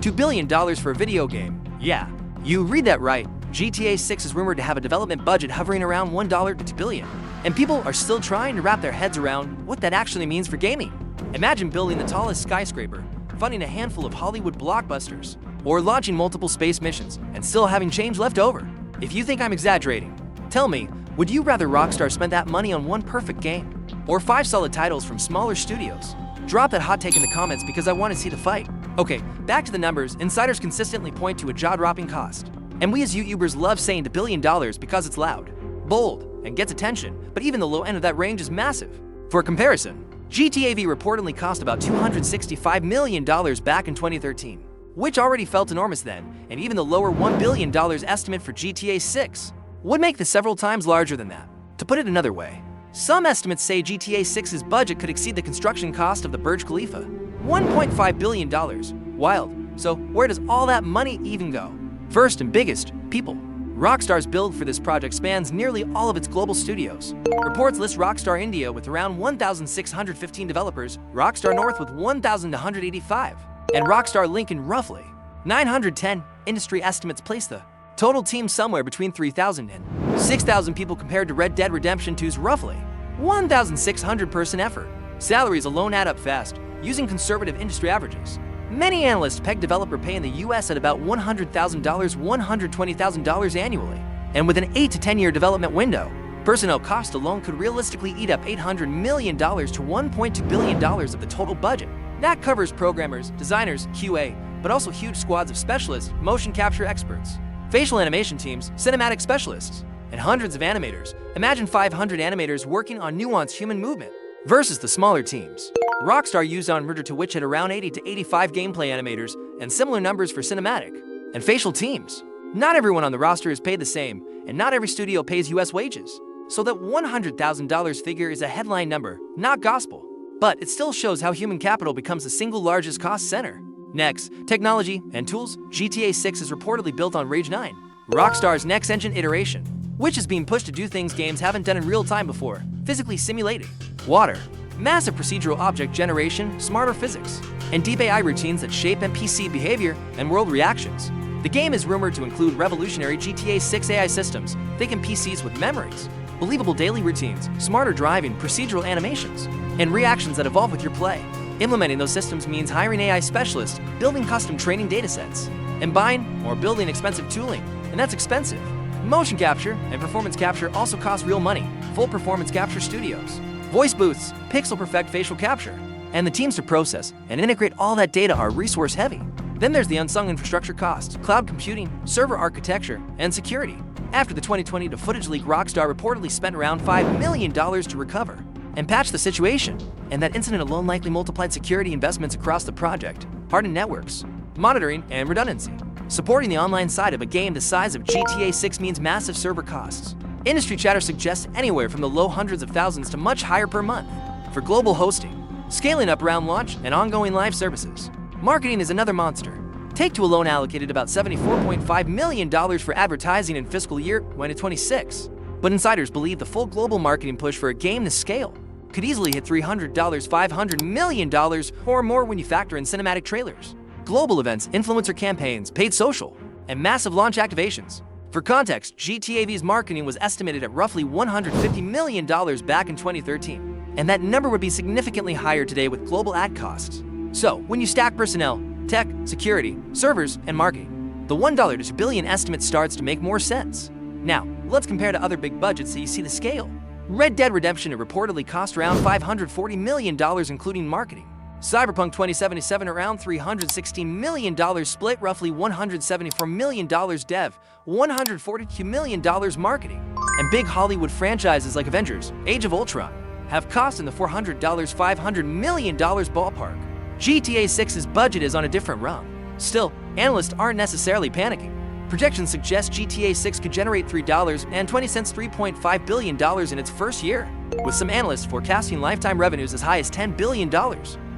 $2 billion for a video game. Yeah, you read that right. GTA 6 is rumored to have a development budget hovering around $1 to $2 billion. And people are still trying to wrap their heads around what that actually means for gaming. Imagine building the tallest skyscraper, funding a handful of Hollywood blockbusters, or launching multiple space missions and still having change left over. If you think I'm exaggerating, tell me, would you rather Rockstar spend that money on one perfect game, or 5 solid titles from smaller studios? Drop that hot take in the comments because I want to see the fight. Okay, back to the numbers. Insiders consistently point to a jaw-dropping cost. And we as YouTubers love saying $1 billion because it's loud, bold, and gets attention, but even the low end of that range is massive. For comparison, GTA V reportedly cost about $265 million back in 2013, which already felt enormous then, and even the lower $1 billion estimate for GTA 6 would make this several times larger than that. To put it another way, some estimates say GTA 6's budget could exceed the construction cost of the Burj Khalifa, $1.5 billion. Wild. So where does all that money even go? First and biggest, people. Rockstar's build for this project spans nearly all of its global studios. Reports list Rockstar India with around 1,615 developers, Rockstar North with 1,185, and Rockstar Lincoln roughly 910. Industry estimates place the total team somewhere between 3,000 and 6,000 people compared to Red Dead Redemption 2's roughly 1,600-person effort. Salaries alone add up fast, using conservative industry averages. Many analysts peg developer pay in the US at about $100,000, $120,000 annually. And with an 8 to 10 year development window, personnel cost alone could realistically eat up $800 million to $1.2 billion of the total budget. That covers programmers, designers, QA, but also huge squads of specialists, motion capture experts, facial animation teams, cinematic specialists, and hundreds of animators. Imagine 500 animators working on nuanced human movement versus the smaller teams Rockstar used on Murder to Witch at around 80 to 85 gameplay animators and similar numbers for cinematic and facial teams. Not everyone on the roster is paid the same, and not every studio pays US wages. So that $100,000 figure is a headline number, not gospel. But it still shows how human capital becomes the single largest cost center. Next, technology and tools. GTA 6 is reportedly built on Rage 9, Rockstar's next engine iteration, which is being pushed to do things games haven't done in real time before, physically simulating water, massive procedural object generation, smarter physics, and deep AI routines that shape NPC behavior and world reactions. The game is rumored to include revolutionary GTA 6 AI systems, thinking PCs with memories, believable daily routines, smarter driving, procedural animations, and reactions that evolve with your play. Implementing those systems means hiring AI specialists, building custom training datasets, and buying or building expensive tooling, and that's expensive. Motion capture and performance capture also cost real money. Full performance capture studios, voice booths, pixel perfect facial capture, and the teams to process and integrate all that data are resource heavy. Then there's the unsung infrastructure costs, cloud computing, server architecture, and security. After the 2020 footage leak, Rockstar reportedly spent around $5 million to recover and patch the situation, and that incident alone likely multiplied security investments across the project, hardened networks, monitoring, and redundancy. Supporting the online side of a game the size of GTA 6 means massive server costs. Industry chatter suggests anywhere from the low hundreds of thousands to much higher per month for global hosting, scaling up around launch and ongoing live services. Marketing is another monster. Take-Two alone allocated about $74.5 million for advertising in fiscal year 2026. But insiders believe the full global marketing push for a game this scale could easily hit $300, $500 million or more when you factor in cinematic trailers, global events, influencer campaigns, paid social, and massive launch activations. For context, GTA V's marketing was estimated at roughly $150 million back in 2013, and that number would be significantly higher today with global ad costs. So, when you stack personnel, tech, security, servers, and marketing, the $1 to $2 billion estimate starts to make more sense. Now, let's compare to other big budgets so you see the scale. Red Dead Redemption reportedly cost around $540 million including marketing. Cyberpunk 2077 around $316 million split, roughly $174 million dev, $142 million marketing. And big Hollywood franchises like Avengers, Age of Ultron have cost in the $400, $500 million ballpark. GTA 6's budget is on a different rung. Still, analysts aren't necessarily panicking. Projections suggest GTA 6 could generate $3.20 $3.5 billion in its first year, with some analysts forecasting lifetime revenues as high as $10 billion.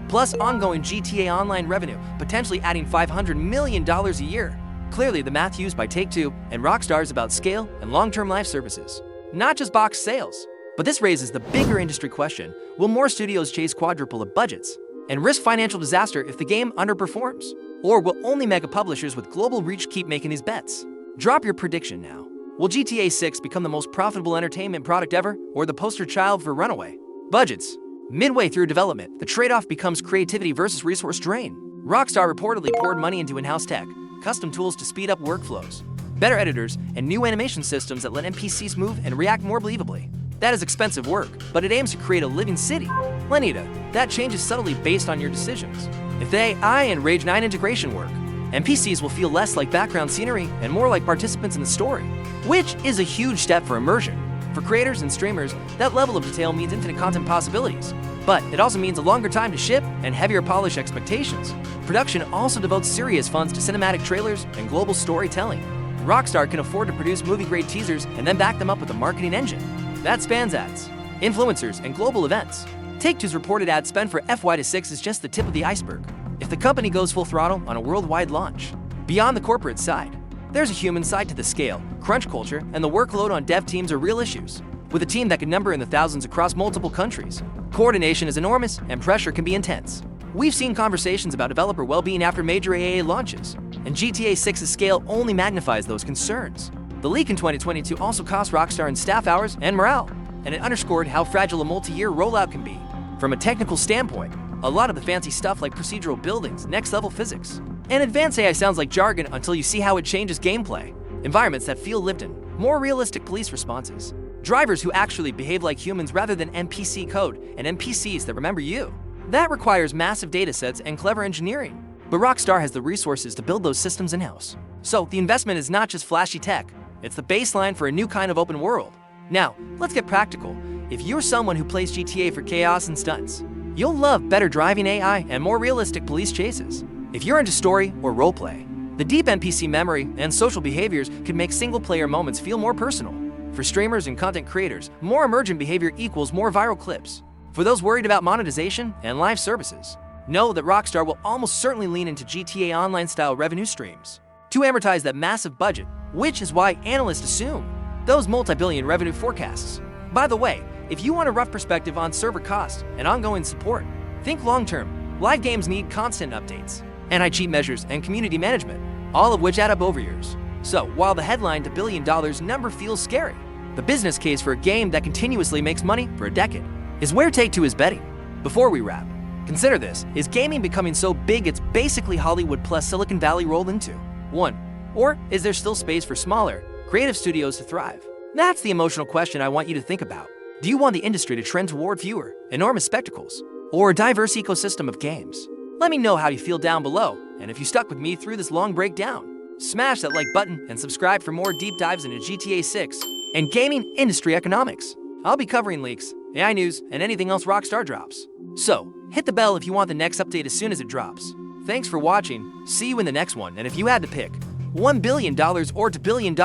Plus ongoing GTA Online revenue, potentially adding $500 million a year. Clearly, the math used by Take-Two and Rockstar is about scale and long-term live services, not just box sales. But this raises the bigger industry question: will more studios chase quadruple of budgets? and risk financial disaster if the game underperforms? Or will only mega publishers with global reach keep making these bets? Drop your prediction now. Will GTA 6 become the most profitable entertainment product ever, or the poster child for runaway? Budgets. Midway through development, the trade-off becomes creativity versus resource drain. Rockstar reportedly poured money into in-house tech, custom tools to speed up workflows, better editors, and new animation systems that let NPCs move and react more believably. That is expensive work, but it aims to create a living city. Lenita, that changes subtly based on your decisions. If the AI and Rage 9 integration work, NPCs will feel less like background scenery and more like participants in the story, which is a huge step for immersion. For creators and streamers, that level of detail means infinite content possibilities. But it also means a longer time to ship and heavier polish expectations. Production also devotes serious funds to cinematic trailers and global storytelling. Rockstar can afford to produce movie-grade teasers and then back them up with a marketing engine that spans ads, influencers, and global events. Take-Two's reported ad spend for FY6 is just the tip of the iceberg. If the company goes full throttle on a worldwide launch, beyond the corporate side, there's a human side to the scale, crunch culture, and the workload on dev teams are real issues. With a team that can number in the thousands across multiple countries, coordination is enormous and pressure can be intense. We've seen conversations about developer well-being after major AA launches, and GTA 6's scale only magnifies those concerns. The leak in 2022 also cost Rockstar in staff hours and morale, and it underscored how fragile a multi-year rollout can be. From a technical standpoint, a lot of the fancy stuff like procedural buildings, next-level physics, and advanced AI sounds like jargon until you see how it changes gameplay. Environments that feel lived in, more realistic police responses, drivers who actually behave like humans rather than NPC code, and NPCs that remember you. That requires massive datasets and clever engineering. But Rockstar has the resources to build those systems in-house. So the investment is not just flashy tech, it's the baseline for a new kind of open world. Now, let's get practical. If you're someone who plays GTA for chaos and stunts, you'll love better driving AI and more realistic police chases. If you're into story or roleplay, the deep NPC memory and social behaviors can make single-player moments feel more personal. For streamers and content creators, more emergent behavior equals more viral clips. For those worried about monetization and live services, know that Rockstar will almost certainly lean into GTA Online-style revenue streams to amortize that massive budget, which is why analysts assume those multi-billion revenue forecasts. By the way, if you want a rough perspective on server costs and ongoing support, think long-term. Live games need constant updates, anti-cheat measures, and community management, all of which add up over years. So, while the headline to $1 billion number feels scary, the business case for a game that continuously makes money for a decade is where Take-Two is betting. Before we wrap, consider this. Is gaming becoming so big it's basically Hollywood plus Silicon Valley rolled into one? Or is there still space for smaller, creative studios to thrive? That's the emotional question I want you to think about. Do you want the industry to trend toward fewer, enormous spectacles, or a diverse ecosystem of games? Let me know how you feel down below, and if you stuck with me through this long breakdown, smash that like button and subscribe for more deep dives into GTA 6 and gaming industry economics. I'll be covering leaks, AI news, and anything else Rockstar drops. So, hit the bell if you want the next update as soon as it drops. Thanks for watching, see you in the next one, and if you had to pick $1 billion or $2 billion,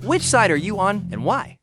which side are you on and why?